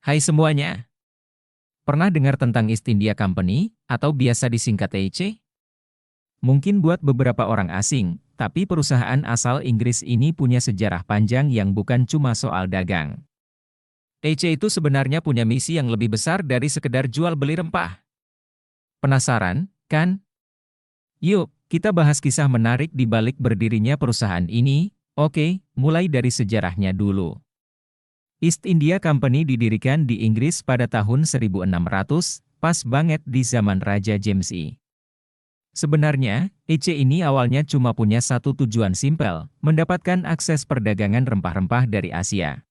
Hai semuanya, pernah dengar tentang East India Company, atau biasa disingkat EIC? Mungkin buat beberapa orang asing, tapi perusahaan asal Inggris ini punya sejarah panjang yang bukan cuma soal dagang. EIC itu sebenarnya punya misi yang lebih besar dari sekedar jual beli rempah. Penasaran, kan? Yuk, kita bahas kisah menarik di balik berdirinya perusahaan ini. Oke, mulai dari sejarahnya dulu. East India Company didirikan di Inggris pada tahun 1600, pas banget di zaman Raja James I. Sebenarnya, EC ini awalnya cuma punya satu tujuan simpel, mendapatkan akses perdagangan rempah-rempah dari Asia.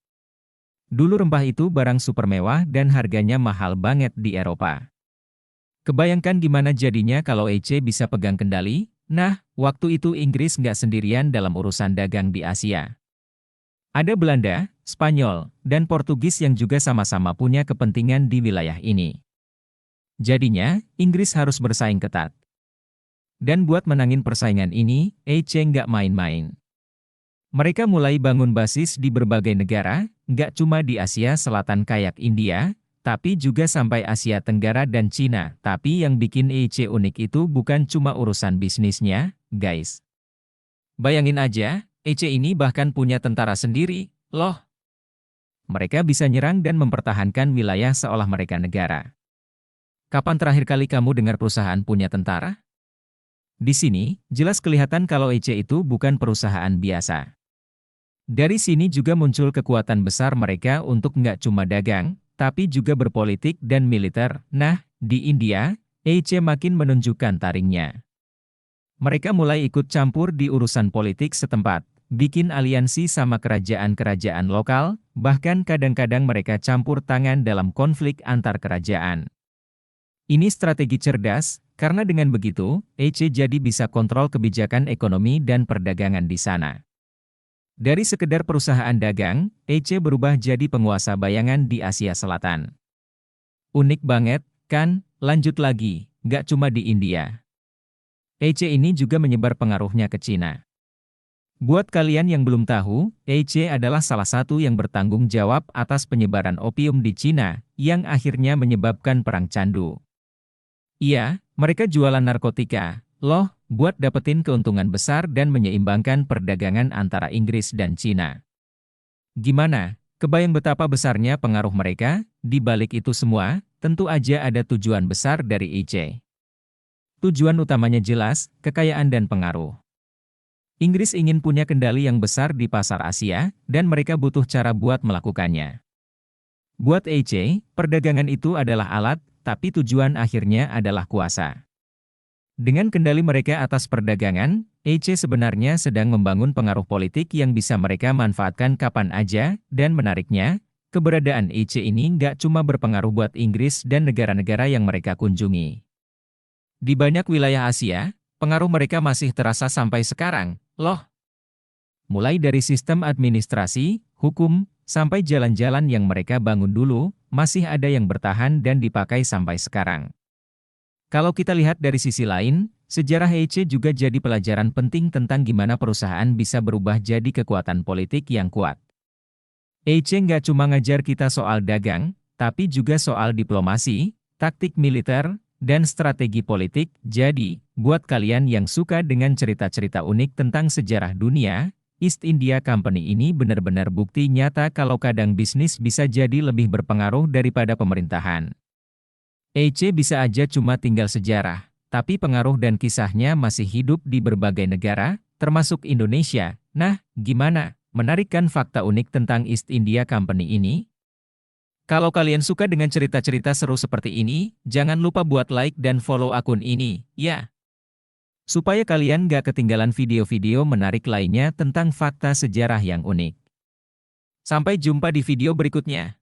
Dulu rempah itu barang super mewah dan harganya mahal banget di Eropa. Kebayangkan gimana jadinya kalau EC bisa pegang kendali? Nah, waktu itu Inggris nggak sendirian dalam urusan dagang di Asia. Ada Belanda, Spanyol, dan Portugis yang juga sama-sama punya kepentingan di wilayah ini. Jadinya, Inggris harus bersaing ketat. Dan buat menangin persaingan ini, EC nggak main-main. Mereka mulai bangun basis di berbagai negara, nggak cuma di Asia Selatan kayak India, tapi juga sampai Asia Tenggara dan Cina. Tapi yang bikin EC unik itu bukan cuma urusan bisnisnya, guys. Bayangin aja, EC ini bahkan punya tentara sendiri, loh. Mereka bisa nyerang dan mempertahankan wilayah seolah mereka negara. Kapan terakhir kali kamu dengar perusahaan punya tentara? Di sini, jelas kelihatan kalau EC itu bukan perusahaan biasa. Dari sini juga muncul kekuatan besar mereka untuk nggak cuma dagang, tapi juga berpolitik dan militer. Nah, di India, EC makin menunjukkan taringnya. Mereka mulai ikut campur di urusan politik setempat, bikin aliansi sama kerajaan-kerajaan lokal, bahkan kadang-kadang mereka campur tangan dalam konflik antar kerajaan. Ini strategi cerdas, karena dengan begitu, EC jadi bisa kontrol kebijakan ekonomi dan perdagangan di sana. Dari sekedar perusahaan dagang, EC berubah jadi penguasa bayangan di Asia Selatan. Unik banget, kan? Lanjut lagi, nggak cuma di India. EC ini juga menyebar pengaruhnya ke Cina. Buat kalian yang belum tahu, EC adalah salah satu yang bertanggung jawab atas penyebaran opium di Cina, yang akhirnya menyebabkan perang candu. Iya, mereka jualan narkotika, loh, buat dapetin keuntungan besar dan menyeimbangkan perdagangan antara Inggris dan Cina. Gimana? Kebayang betapa besarnya pengaruh mereka? Di balik itu semua, tentu aja ada tujuan besar dari EC. Tujuan utamanya jelas, kekayaan dan pengaruh. Inggris ingin punya kendali yang besar di pasar Asia, dan mereka butuh cara buat melakukannya. Buat EC, perdagangan itu adalah alat, tapi tujuan akhirnya adalah kuasa. Dengan kendali mereka atas perdagangan, EC sebenarnya sedang membangun pengaruh politik yang bisa mereka manfaatkan kapan aja, dan menariknya, keberadaan EC ini nggak cuma berpengaruh buat Inggris dan negara-negara yang mereka kunjungi. Di banyak wilayah Asia, pengaruh mereka masih terasa sampai sekarang, loh. Mulai dari sistem administrasi, hukum, sampai jalan-jalan yang mereka bangun dulu, masih ada yang bertahan dan dipakai sampai sekarang. Kalau kita lihat dari sisi lain, sejarah EC juga jadi pelajaran penting tentang gimana perusahaan bisa berubah jadi kekuatan politik yang kuat. EC nggak cuma ngajar kita soal dagang, tapi juga soal diplomasi, taktik militer, dan strategi politik. Jadi, buat kalian yang suka dengan cerita-cerita unik tentang sejarah dunia, East India Company ini benar-benar bukti nyata kalau kadang bisnis bisa jadi lebih berpengaruh daripada pemerintahan. EC bisa aja cuma tinggal sejarah, tapi pengaruh dan kisahnya masih hidup di berbagai negara, termasuk Indonesia. Nah, gimana? Menarik kan fakta unik tentang East India Company ini? Kalau kalian suka dengan cerita-cerita seru seperti ini, jangan lupa buat like dan follow akun ini, ya. Supaya kalian gak ketinggalan video-video menarik lainnya tentang fakta sejarah yang unik. Sampai jumpa di video berikutnya.